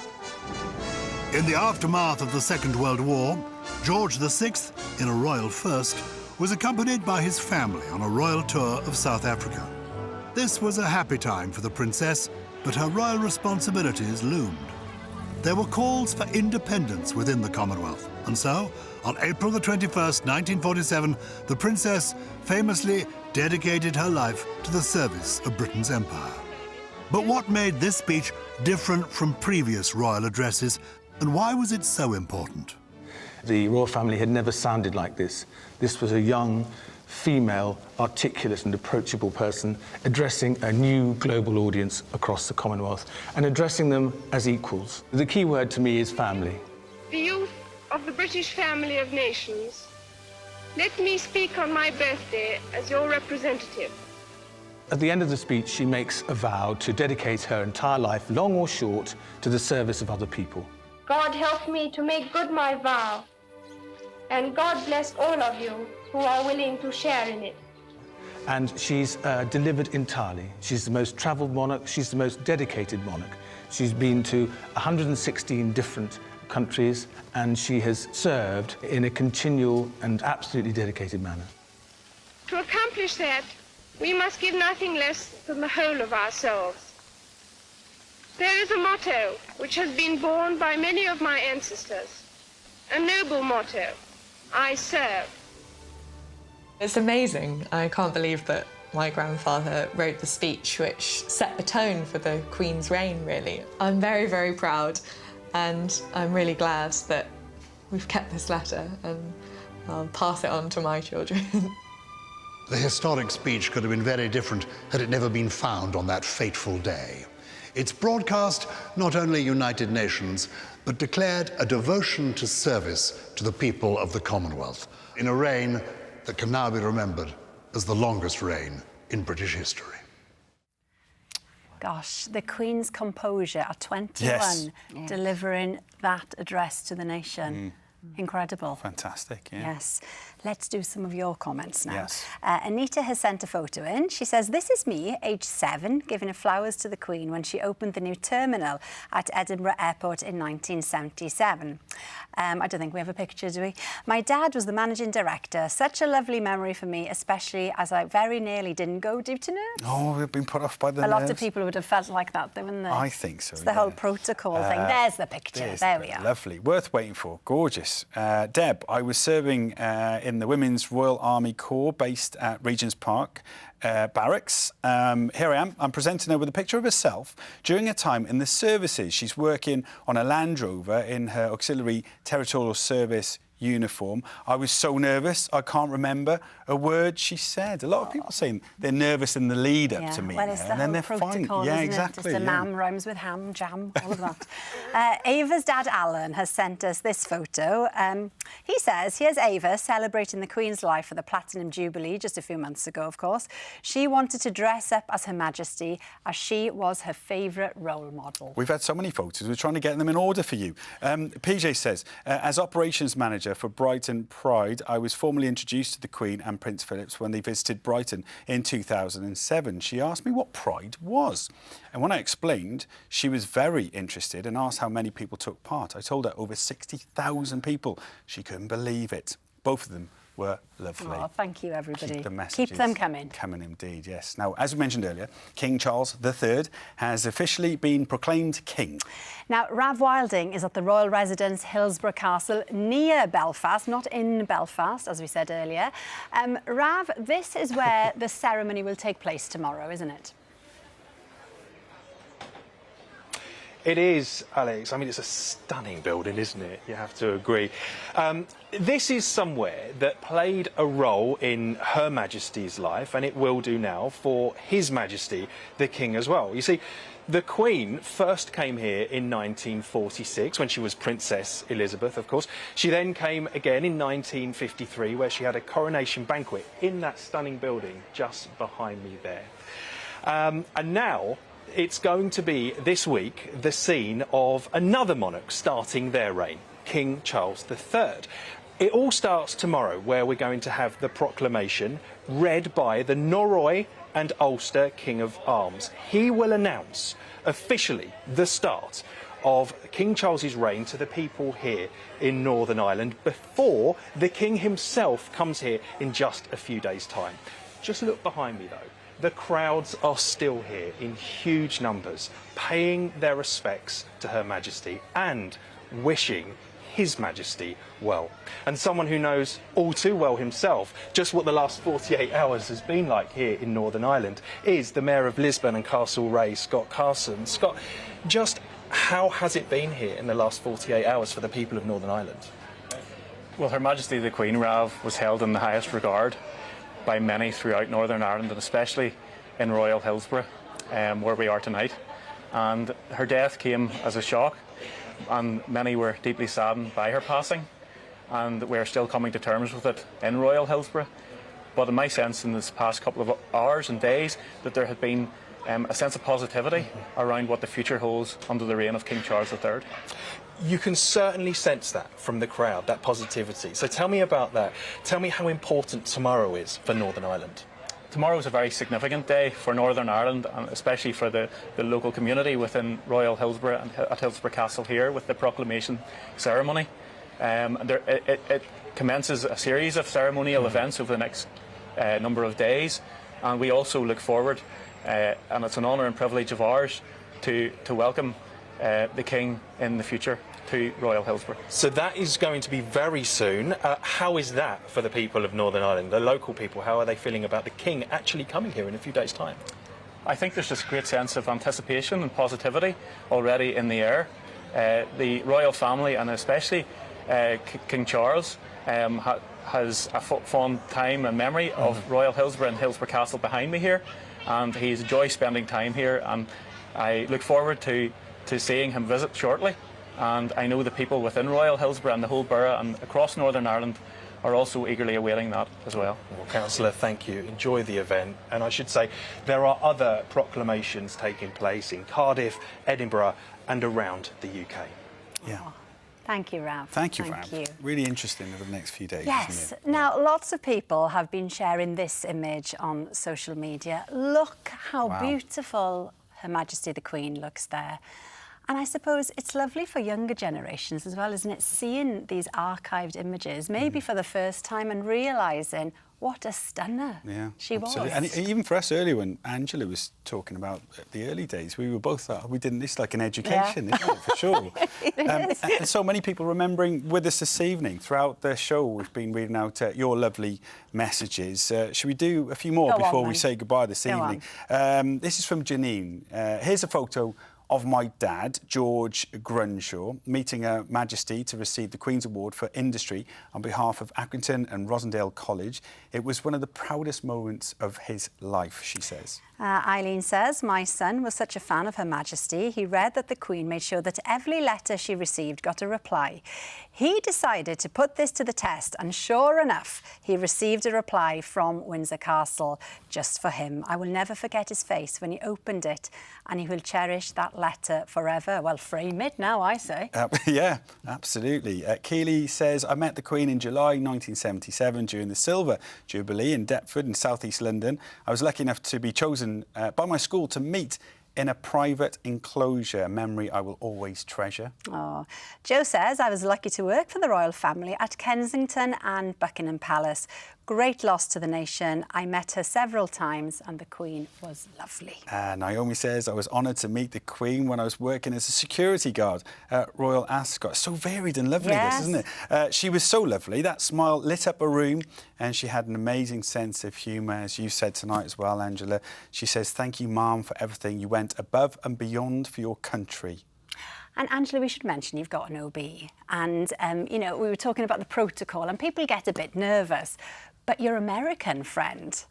In the aftermath of the Second World War, George VI, in a royal first, was accompanied by his family on a royal tour of South Africa. This was a happy time for the princess, but her royal responsibilities loomed. There were calls for independence within the Commonwealth, and so, on April the 21st, 1947, the princess famously dedicated her life to the service of Britain's empire. But what made this speech different from previous royal addresses, and why was it so important? The royal family had never sounded like this. This was a young, female, articulate and approachable person addressing a new global audience across the Commonwealth and addressing them as equals. The key word to me is family. The youth of the British family of nations, let me speak on my birthday as your representative. At the end of the speech, she makes a vow to dedicate her entire life, long or short, to the service of other people. God help me to make good my vow, and God bless all of you who are willing to share in it. And she's delivered entirely. She's the most travelled monarch, she's the most dedicated monarch. She's been to 116 different countries, and she has served in a continual and absolutely dedicated manner. To accomplish that, we must give nothing less than the whole of ourselves. There is a motto which has been borne by many of my ancestors, a noble motto, I serve. It's amazing. I can't believe that my grandfather wrote the speech which set the tone for the Queen's reign, really. I'm very, very proud, and I'm really glad that we've kept this letter, and I'll pass it on to my children. The historic speech could have been very different had it never been found on that fateful day. Its broadcast not only united nations, but declared a devotion to service to the people of the Commonwealth, in a reign that can now be remembered as the longest reign in British history. Gosh, the Queen's composure at 21, Yes. delivering that address to the nation. Incredible. Fantastic, yeah. Yes. Let's do some of your comments now. Yes. Anita has sent a photo in. She says, "This is me, age 7, giving her flowers to the Queen when she opened the new terminal at Edinburgh Airport in 1977. I don't think we have a picture, do we? My dad was the managing director. Such a lovely memory for me, especially as I very nearly didn't go due to nerves." Oh, we've been put off by the A lot nerves. of people would have felt like that, though, wouldn't they? I think so, It's the whole protocol thing. There's the picture. There we are. Lovely. Worth waiting for. Gorgeous. Deb, I was serving in the Women's Royal Army Corps based at Regent's Park Barracks. Here I am. I'm presenting her with a picture of herself during her time in the services. She's working on a Land Rover in her Auxiliary Territorial Service uniform. I was so nervous, I can't remember a word she said. A lot of people saying they're nervous in the lead up to meeting well, it's her, the and then they're whole fine. protocol, Yeah, isn't exactly. It? Just a mam rhymes with ham, jam, all of that. Ava's dad, Alan, has sent us this photo. He says, here's Ava celebrating the Queen's life for the Platinum Jubilee just a few months ago, of course. She wanted to dress up as Her Majesty as she was her favourite role model. We've had so many photos, we're trying to get them in order for you. PJ says, as operations manager for Brighton Pride, I was formally introduced to the Queen and Prince Philip when they visited Brighton in 2007. She asked me what Pride was. And when I explained, she was very interested and asked how many people took part. I told her over 60,000 people. She couldn't believe it. Both of them were lovely. Oh, thank you, everybody. Keep the messages Keep them coming. Coming indeed, yes. Now, as we mentioned earlier, King Charles III has officially been proclaimed king. Now, Rav Wilding is at the royal residence, Hillsborough Castle, near Belfast, not in Belfast, as we said earlier. Rav, this is where the ceremony will take place tomorrow, isn't it? It is, Alex. I mean, it's a stunning building, isn't it? You have to agree. This is somewhere that played a role in Her Majesty's life, and it will do now for His Majesty, the King, as well. You see, the Queen first came here in 1946, when she was Princess Elizabeth, of course. She then came again in 1953, where she had a coronation banquet in that stunning building just behind me there. And now it's going to be, this week, the scene of another monarch starting their reign, King Charles III. It all starts tomorrow, where we're going to have the proclamation read by the Norroy and Ulster King of Arms. He will announce officially the start of King Charles's reign to the people here in Northern Ireland before the King himself comes here in just a few days' time. Just look behind me, though. The crowds are still here in huge numbers, paying their respects to Her Majesty and wishing His Majesty well. And someone who knows all too well himself just what the last 48 hours has been like here in Northern Ireland is the Mayor of Lisbon and Castlereagh, Scott Carson. Scott, just how has it been here in the last 48 hours for the people of Northern Ireland? Well, Her Majesty the Queen, Rav, was held in the highest regard by many throughout Northern Ireland, and especially in Royal Hillsborough, where we are tonight. And her death came as a shock, and many were deeply saddened by her passing, and we're still coming to terms with it in Royal Hillsborough. But in my sense, in this past couple of hours and days, that there had been a sense of positivity around what the future holds under the reign of King Charles III. You can certainly sense that from the crowd, that positivity. So tell me about that. Tell me how important tomorrow is for Northern Ireland. Tomorrow is a very significant day for Northern Ireland, and especially for the local community within Royal Hillsborough and at Hillsborough Castle here with the proclamation ceremony. It commences a series of ceremonial events over the next number of days, and we also look forward, and it's an honour and privilege of ours to welcome the King in the future. to Royal Hillsborough. So that is going to be very soon. How is that for the people of Northern Ireland, the local people? How are they feeling about the King actually coming here in a few days' time? I think there's this great sense of anticipation and positivity already in the air. The royal family, and especially King Charles, has a fond time and memory of Royal Hillsborough and Hillsborough Castle behind me here, and he's enjoyed spending time here, and I look forward to seeing him visit shortly. And I know the people within Royal Hillsborough and the whole borough and across Northern Ireland are also eagerly awaiting that as well. Well, Councillor, thank you. Enjoy the event. And I should say there are other proclamations taking place in Cardiff, Edinburgh and around the UK. Yeah. Thank you, Rav. Thank you, Rav. Really interesting over the next few days, Yes. isn't it? Now, lots of people have been sharing this image on social media. Look how beautiful Her Majesty the Queen looks there. And I suppose it's lovely for younger generations as well, isn't it? Seeing these archived images, maybe for the first time, and realising what a stunner she was. And even for us earlier, when Angela was talking about the early days, we were both we did this like an education, isn't it, for sure? And so many people remembering with us this evening. Throughout the show, we've been reading out your lovely messages. Should we do a few more before we say goodbye this evening? This is from Janine. Here's a photo of my dad, George Grunshaw, meeting Her Majesty to receive the Queen's Award for Industry on behalf of Accrington and Rosendale College. It was one of the proudest moments of his life, she says. Eileen says, my son was such a fan of Her Majesty, he read that the Queen made sure that every letter she received got a reply. He decided to put this to the test, and sure enough, he received a reply from Windsor Castle just for him. I will never forget his face when he opened it, and he will cherish that letter forever. Well, frame it now, I say. Yeah, absolutely. Keely says, I met the Queen in July 1977 during the Silver Jubilee in Deptford in South East London. I was lucky enough to be chosen by my school to meet in a private enclosure, a memory I will always treasure. Oh. Joe says, I was lucky to work for the royal family at Kensington and Buckingham Palace. Great loss to the nation. I met her several times and the Queen was lovely. Naomi says, I was honoured to meet the Queen when I was working as a security guard at Royal Ascot. So varied and lovely, this, isn't it? She was so lovely. That smile lit up a room and she had an amazing sense of humour, as you said tonight as well, Angela. She says, thank you, Mum, for everything. You went above and beyond for your country. And Angela, we should mention you've got an OB. And, you know, we were talking about the protocol and people get a bit nervous. But your American friend,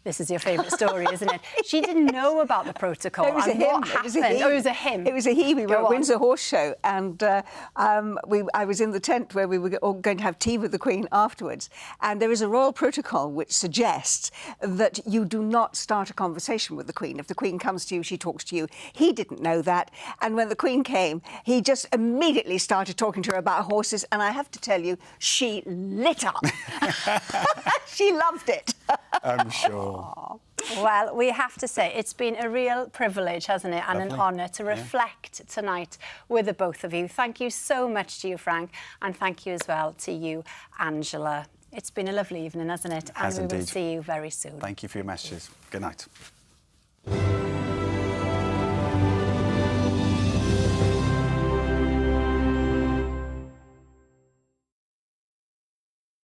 this is your favourite story, isn't it? She didn't know about the protocol. It was and a him. What happened? Oh, it was a him. It was a he. We were at Windsor Horse Show, and I was in the tent where we were all going to have tea with the Queen afterwards. And there is a royal protocol which suggests that you do not start a conversation with the Queen. If the Queen comes to you, she talks to you. He didn't know that. And when the Queen came, he just immediately started talking to her about horses. And I have to tell you, she lit up. She loved it. I'm sure. Well, we have to say it's been a real privilege, hasn't it, and an honour to reflect tonight with the both of you. Thank you so much to you, Frank, and thank you as well to you, Angela. It's been a lovely evening, hasn't it? It has and we will indeed. see you very soon. Thank you for your messages. Good night.